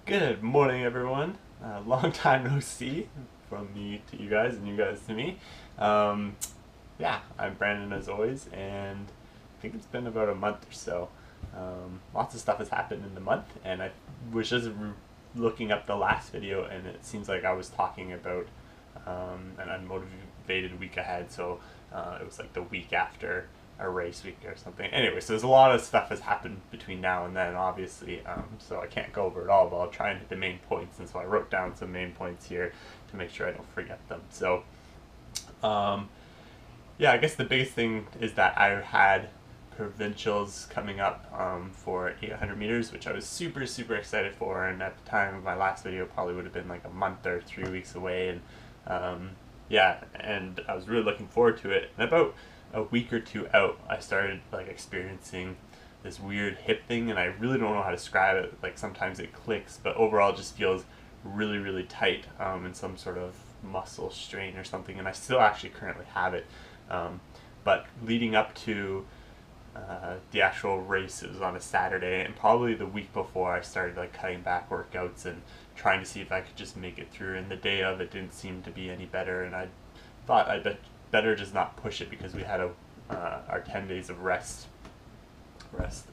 Good morning, everyone. Long time no see from me to you guys and you guys to me. Um, yeah, I'm Brandon as always, and I think it's been about a month or so. Lots of stuff has happened in the month, and I was just looking up the last video, and it seems like I was talking about an unmotivated week ahead, so it was like the week after a race week or something. Anyway, so there's a lot of stuff has happened between now and then, obviously, so I can't go over it all, but I'll try and hit the main points, and so I wrote down some main points here to make sure I don't forget them. So, um, yeah, I guess the biggest thing is that I had provincials coming up for 800 meters, which I was super, super excited for, and at the time of my last video probably would have been like a month or 3 weeks away, and yeah, and I was really looking forward to it. And about a week or two out, I started like experiencing this weird hip thing, and I really don't know how to describe it. Like sometimes it clicks, but overall it just feels really, really tight, and some sort of muscle strain or something, and I still actually currently have it. Um, but leading up to the actual race, it was on a Saturday, and probably the week before I started like cutting back workouts and trying to see if I could just make it through. And the day of, it didn't seem to be any better, and I thought I'd better just not push it because we had our 10 days of rest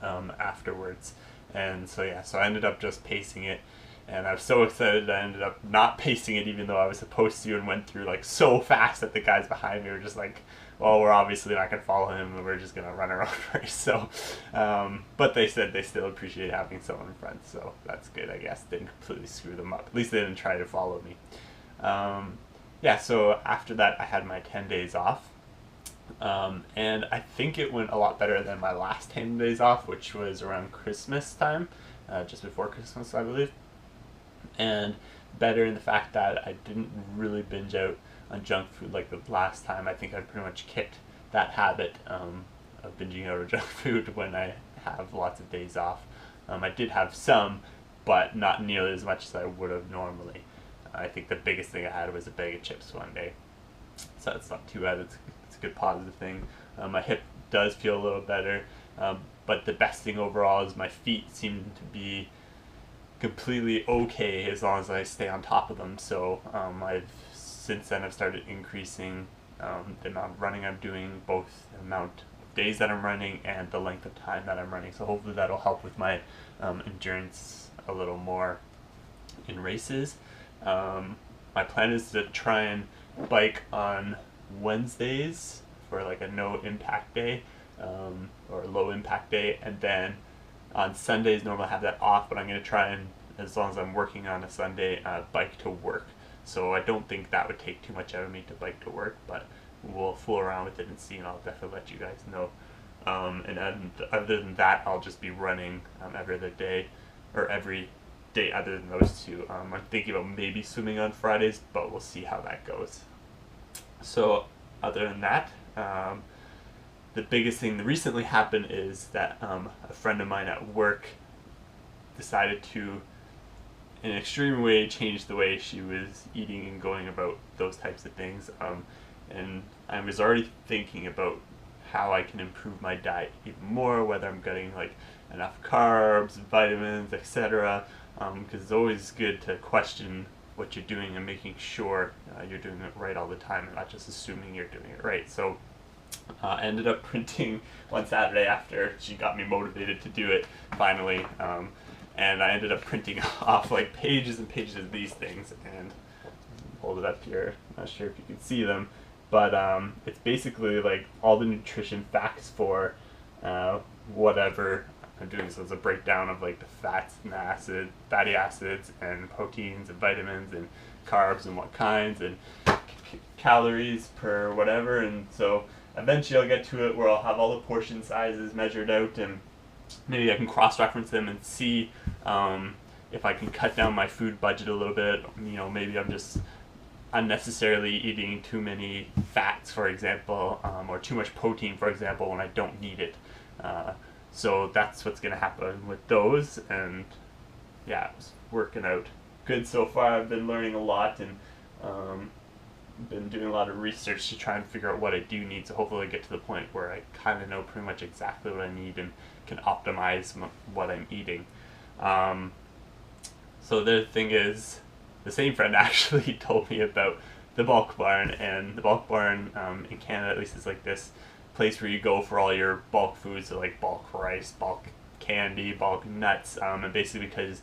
afterwards. And so yeah, so I ended up just pacing it, and I was so excited I ended up not pacing it even though I was supposed to, and went through like so fast that the guys behind me were just like, well, we're obviously not going to follow him, and we're just going to run our own race. So, but they said they still appreciate having someone in front, so that's good, I guess. Didn't completely screw them up. At least they didn't try to follow me. Yeah, so after that, I had my 10 days off. And I think it went a lot better than my last 10 days off, which was around Christmas time, just before Christmas, I believe. And better in the fact that I didn't really binge out on junk food like the last time. I think I pretty much kicked that habit of binging out on junk food when I have lots of days off. I did have some, but not nearly as much as I would have normally. I think the biggest thing I had was a bag of chips one day, so it's not too bad. It's a good positive thing. My hip does feel a little better, but the best thing overall is my feet seem to be completely okay as long as I stay on top of them. So I've since then I've started increasing the amount of running I'm doing, both the amount of days that I'm running and the length of time that I'm running. So hopefully that'll help with my endurance a little more in races. My plan is to try and bike on Wednesdays for like a no impact day, or a low impact day, and then on Sundays normally I have that off, but I'm going to try and, as long as I'm working on a Sunday, bike to work. So I don't think that would take too much out of me to bike to work, but we'll fool around with it and see, and I'll definitely let you guys know. And other than that, I'll just be running every other day, or every day other than those two. I'm thinking about maybe swimming on Fridays, but we'll see how that goes. So other than that, the biggest thing that recently happened is that a friend of mine at work decided to, in an extreme way, change the way she was eating and going about those types of things. And I was already thinking about how I can improve my diet even more, whether I'm getting like enough carbs, vitamins, etc. Because it's always good to question what you're doing and making sure you're doing it right all the time, and not just assuming you're doing it right. So I ended up printing one Saturday after she got me motivated to do it finally, and I ended up printing off like pages and pages of these things, and hold it up here. I'm not sure if you can see them, but it's basically like all the nutrition facts for whatever I'm doing. So it's a breakdown of like the fats and fatty acids and proteins and vitamins and carbs and what kinds, and calories per whatever. And so eventually I'll get to it where I'll have all the portion sizes measured out, and maybe I can cross-reference them and see if I can cut down my food budget a little bit. Maybe I'm just unnecessarily eating too many fats, for example, or too much protein, for example, when I don't need it. So that's what's going to happen with those, and yeah, it's working out good so far. I've been learning a lot, and been doing a lot of research to try and figure out what I do need, so hopefully I get to the point where I kind of know pretty much exactly what I need and can optimize what I'm eating. So the thing is, the same friend actually told me about the Bulk Barn, and the Bulk Barn in Canada at least is like this place where you go for all your bulk foods, so like bulk rice, bulk candy, bulk nuts, and basically because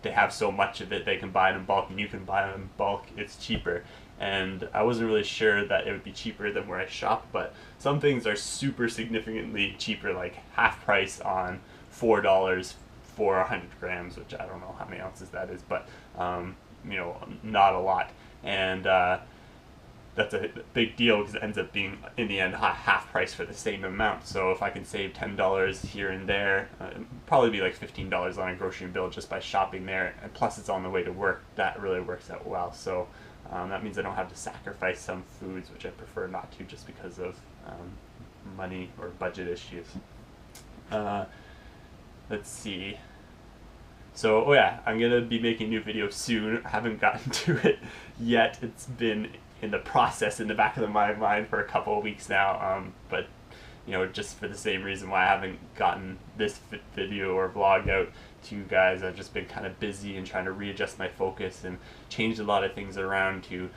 they have so much of it, they can buy it in bulk, and you can buy it in bulk. It's cheaper, and I wasn't really sure that it would be cheaper than where I shop, but some things are super significantly cheaper, like half price on $4 for 100 grams, which I don't know how many ounces that is, but not a lot, and that's a big deal because it ends up being in the end half price for the same amount. So if I can save $10 here and there, it'd probably be like $15 on a grocery bill just by shopping there, and plus it's on the way to work. That really works out well. So that means I don't have to sacrifice some foods, which I prefer not to, just because of money or budget issues. Let's see. So, oh yeah, I'm gonna be making a new video soon. I haven't gotten to it yet. It's been in the process in the back of my mind for a couple of weeks now, but just for the same reason why I haven't gotten this video or vlog out to you guys. I've just been kind of busy and trying to readjust my focus and change a lot of things around to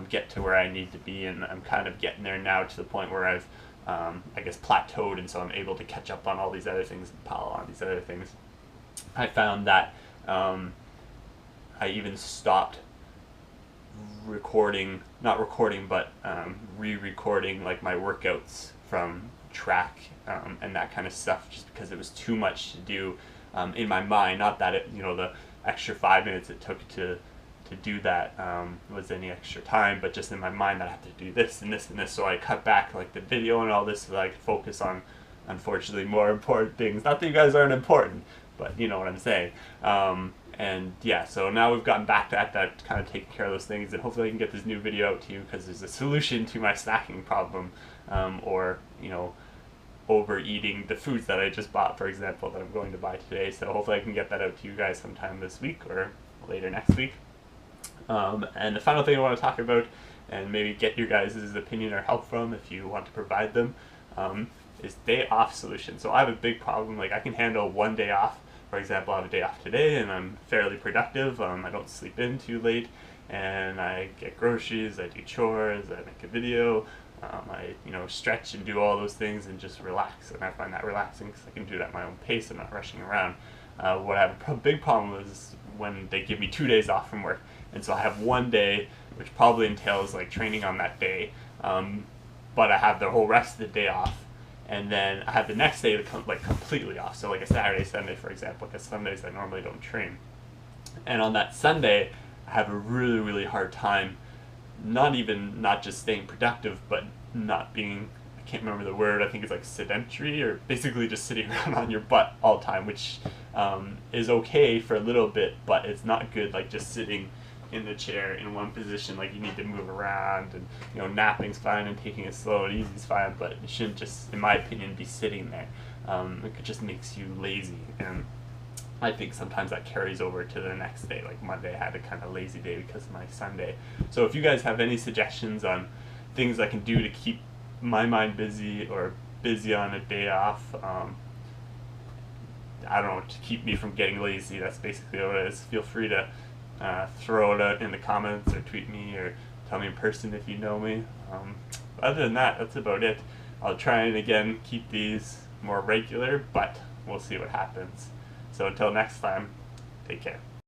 get to where I need to be, and I'm kind of getting there now to the point where I've I guess plateaued, and so I'm able to catch up on all these other things and pile on these other things. I found that I even stopped re-recording like my workouts from track and that kind of stuff, just because it was too much to do in my mind. Not that it, the extra 5 minutes it took to do that was any extra time, but just in my mind that I have to do this and this and this, so I cut back like the video and all this so that I could focus on, unfortunately, more important things. Not that you guys aren't important, but you know what I'm saying. And yeah, so now we've gotten back to that, kind of taking care of those things, and hopefully I can get this new video out to you, because there's a solution to my snacking problem, or overeating the foods that I just bought, for example, that I'm going to buy today. So hopefully I can get that out to you guys sometime this week or later next week. And the final thing I want to talk about, and maybe get your guys' opinion or help from if you want to provide them, is day off solution. So I have a big problem. Like, I can handle one day off. For example, I have a day off today and I'm fairly productive. I don't sleep in too late, and I get groceries, I do chores, I make a video, I stretch and do all those things and just relax. And I find that relaxing because I can do it at my own pace. I'm not rushing around. What I have a big problem with is when they give me 2 days off from work, and so I have one day, which probably entails like training on that day, but I have the whole rest of the day off. And then I have the next day like completely off, so like a Saturday, Sunday, for example, because Sundays I normally don't train. And on that Sunday, I have a really, really hard time, not just staying productive, but not being, I can't remember the word, I think it's like sedentary, or basically just sitting around on your butt all the time, which is okay for a little bit, but it's not good, like just sitting in the chair in one position. Like, you need to move around, and napping's fine and taking it slow and easy is fine, but you shouldn't just, in my opinion, be sitting there. It just makes you lazy, and I think sometimes that carries over to the next day. Like Monday I had a kind of lazy day because of my Sunday. So if you guys have any suggestions on things I can do to keep my mind busy, or busy on a day off, I don't know, to keep me from getting lazy, that's basically what it is. Feel free to throw it out in the comments, or tweet me, or tell me in person if you know me. Other than that, that's about it. I'll try and again keep these more regular, but we'll see what happens. So until next time, take care.